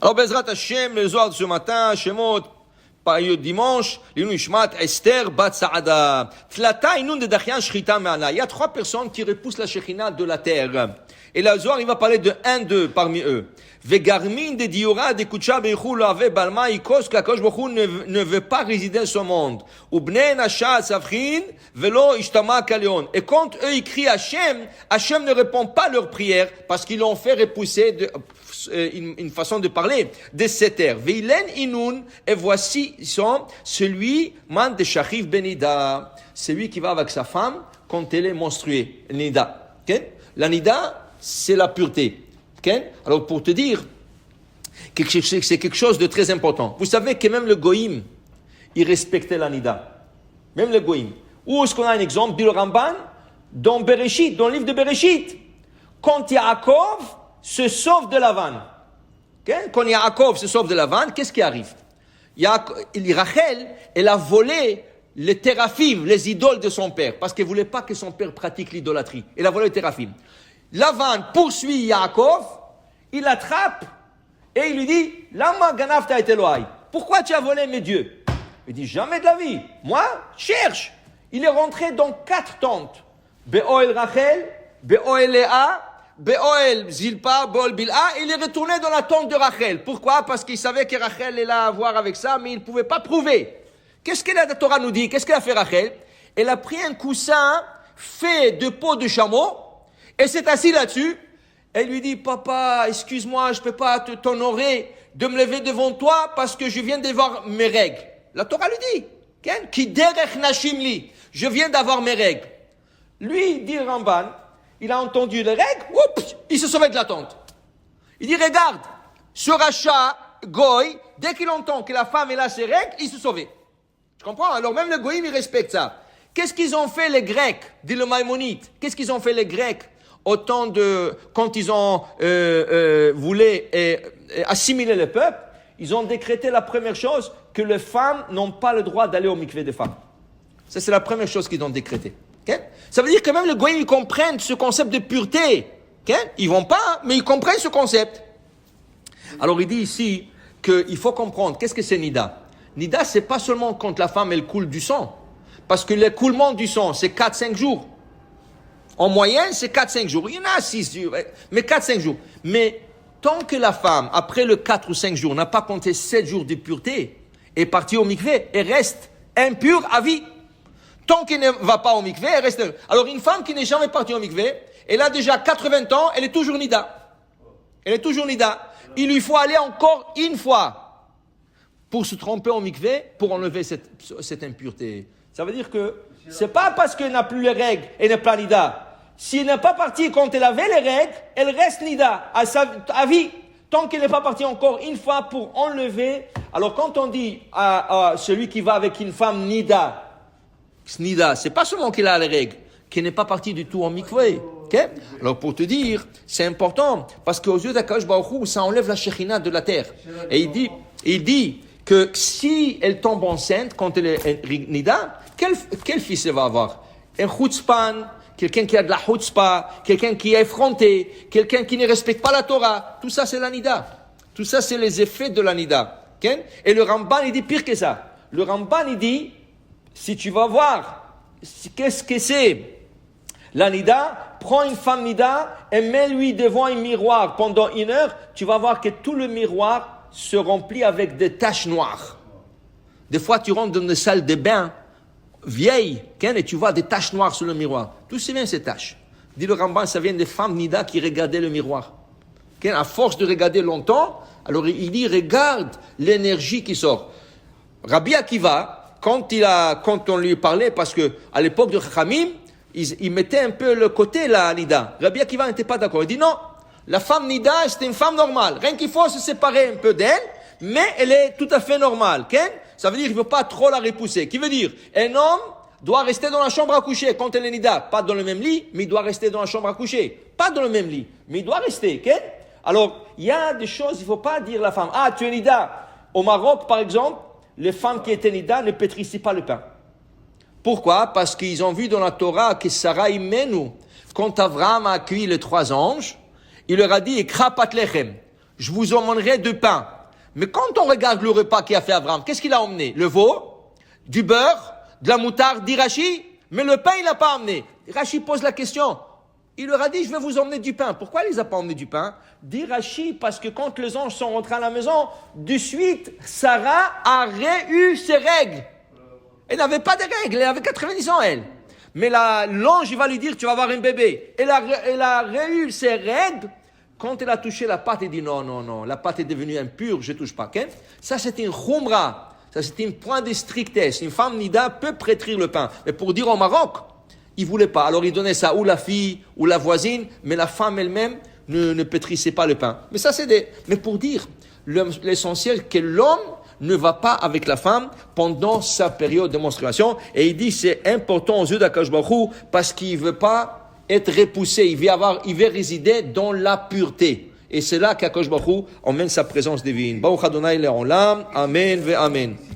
Alors, Bezrat Hashem, le Zohar de ce matin, Shemot, Payot dimanche, l'Inu Ishmat, Esther, Bat Saada. Tlata, Inun de Dachian, Shrita, Me'ana. Il y a 3 personnes qui repoussent la Shekhinah de la terre. Et le Zohar, il va parler de d'eux parmi eux. Vegarmin de Diora, de Kucha, Beichou, Lave, Balma, Ikos, Kakosh, Bochou ne veut pas résider dans ce monde. Ubne, Nasha, Safrin, Velo, Ishtama, Kaleon. Et quand eux, ils crient Hachem, Hachem ne répond pas à leur prière parce qu'ils l'ont fait repousser une façon de parler de cette terre. Veilen Inun, et voici celui, man de Shachif Benida. Celui qui va avec sa femme quand elle est menstruée. Nida. Okay? La Nida, c'est la pureté. Okay? Alors, pour te dire que c'est quelque chose de très important. Vous savez que même le Goïm, il respectait la Nida. Même le Goïm. Où est-ce qu'on a un exemple? Dit le Ramban, dans Bereshit, dans le livre de Bereshit. Quand Yaakov se sauve de la vanne. Okay? Quand Yaakov se sauve de la vanne, qu'est-ce qui arrive? Rachel, elle a volé les téraphim, les idoles de son père, parce qu'elle ne voulait pas que son père pratique l'idolâtrie. Elle a volé les téraphim. Lavan poursuit Yaakov, il l'attrape et il lui dit Lama ganavta et Elohai. Pourquoi tu as volé mes dieux? Il dit jamais de la vie. Moi, cherche. Il est rentré dans 4 tentes. Be'oel Rachel, Be'oel Léa, Be'oel Zilpa, Be'oel Bilha. Il est retourné dans la tente de Rachel. Pourquoi? Parce qu'il savait que Rachel est là à voir avec ça, mais il ne pouvait pas prouver. Qu'est-ce que la Torah nous dit? Qu'est-ce qu'elle a fait Rachel? Elle a pris un coussin fait de peau de chameau. Et s'est assis là-dessus, elle lui dit, papa, excuse-moi, je peux pas t'honorer de me lever devant toi parce que je viens de voir mes règles. La Torah lui dit, Ki derech nashim li, je viens d'avoir mes règles. Lui, dit Ramban, il a entendu les règles, oups, il se sauvait de la tente. Il dit, regarde, ce rachat, Goy, dès qu'il entend que la femme est là ses règles, il se sauvait. Tu comprends? Alors même le Goïm, il respecte ça. Qu'est-ce qu'ils ont fait les Grecs, dit le Maïmonide? Qu'est-ce qu'ils ont fait les Grecs quand ils ont voulu assimiler le peuple? Ils ont décrété la première chose, que les femmes n'ont pas le droit d'aller au mikvé des femmes. Ça, c'est la première chose qu'ils ont décrété. Okay? Ça veut dire que même les Goïms, ils comprennent ce concept de pureté. Okay? Ils vont pas, mais ils comprennent ce concept. Alors, il dit ici qu'il faut comprendre, qu'est-ce que c'est Nida? Nida, c'est pas seulement quand la femme, elle coule du sang. Parce que l'écoulement du sang, c'est 4-5 jours. En moyenne, c'est 4-5 jours. Il y en a 6 jours, mais 4-5 jours. Mais tant que la femme, après le 4 ou 5 jours, n'a pas compté 7 jours de pureté, est partie au mikvé, elle reste impure à vie. Tant qu'elle ne va pas au mikvé, elle reste... Alors une femme qui n'est jamais partie au mikvé, elle a déjà 80 ans, elle est toujours nida. Elle est toujours nida. Il lui faut aller encore une fois pour se tromper au mikvé, pour enlever cette impureté. Ça veut dire que c'est pas parce qu'elle n'a plus les règles, elle n'est pas nida. Si elle n'est pas partie quand elle avait les règles, elle reste nida à vie. Tant qu'elle n'est pas partie encore une fois pour enlever. Alors quand on dit à celui qui va avec une femme nida, c'est pas seulement qu'il a les règles, qu'il n'est pas parti du tout en mikvé. Okay? Alors pour te dire, c'est important, parce qu'aux yeux d'Akadosh Baruch Hu, ça enlève la Shekhinah de la terre. Et il dit que si elle tombe enceinte quand elle est nida, quel fils elle va avoir? Un chutzpan, quelqu'un qui a de la chutzpah, quelqu'un qui est effronté, quelqu'un qui ne respecte pas la Torah. Tout ça, c'est la nida. Tout ça, c'est les effets de la nida. Okay? Et le Ramban, il dit pire que ça. Le Ramban, il dit, si tu vas voir, qu'est-ce que c'est la nida, prends une femme nida et mets-lui devant un miroir pendant 1 heure, tu vas voir que tout le miroir se remplit avec des taches noires. Des fois, tu rentres dans une salle de bain vieille, et tu vois des taches noires sur le miroir. D'où ça vient ces taches? Dit le Ramban, ça vient des femmes nida qui regardaient le miroir. À force de regarder longtemps, alors il dit, regarde l'énergie qui sort. Rabbi Akiva, quand on lui parlait, parce que à l'époque de Chachamim, il mettait un peu le côté la nida. Rabbi Akiva n'était pas d'accord. Il dit non, la femme nida, c'est une femme normale. Rien qu'il faut se séparer un peu d'elle, mais elle est tout à fait normale. Ça veut dire qu'il ne faut pas trop la repousser. Qui veut dire, un homme doit rester dans la chambre à coucher quand elle est nida. Pas dans le même lit, mais il doit rester dans la chambre à coucher. Pas dans le même lit, mais il doit rester. Alors, il y a des choses, il ne faut pas dire à la femme, ah, tu es nida. Au Maroc, par exemple, les femmes qui étaient nida ne pétrissaient pas le pain. Pourquoi? Parce qu'ils ont vu dans la Torah que Sarah Imenu, quand Abraham a accueilli les 3 anges, il leur a dit, Ekra pat lechem, je vous emmènerai du pain. Mais quand on regarde le repas qu'a fait Abraham, qu'est-ce qu'il a emmené? Le veau, du beurre, de la moutarde, dit Rachi, mais le pain, il n'a pas emmené. Rachi pose la question. Il leur a dit, je vais vous emmener du pain. Pourquoi il les a pas emmené du pain? Dit Rachi, parce que quand les anges sont rentrés à la maison, de suite, Sarah a eu ses règles. Elle n'avait pas de règles, elle avait 90 ans, elle. Mais l'ange, il va lui dire, tu vas avoir un bébé. Elle a eu ses règles. Quand elle a touché la pâte, elle dit non, la pâte est devenue impure, je ne touche pas. Okay? Ça, c'est une khumra. Ça, c'est un point de strictesse. Une femme nida peut pétrir le pain. Mais pour dire au Maroc, ils ne voulaient pas. Alors, ils donnaient ça ou la fille ou la voisine, mais la femme elle-même ne pétrissait pas le pain. Mais ça, Mais pour dire, l'essentiel, que l'homme ne va pas avec la femme pendant sa période de menstruation. Et il dit, c'est important aux yeux d'Akadosh Baruch Hu parce qu'il ne veut pas être repoussé, il veut résider dans la pureté. Et c'est là qu'Akadosh Baruch Hu emmène sa présence divine. Baruch Adonai le'olam, Amen ve Amen.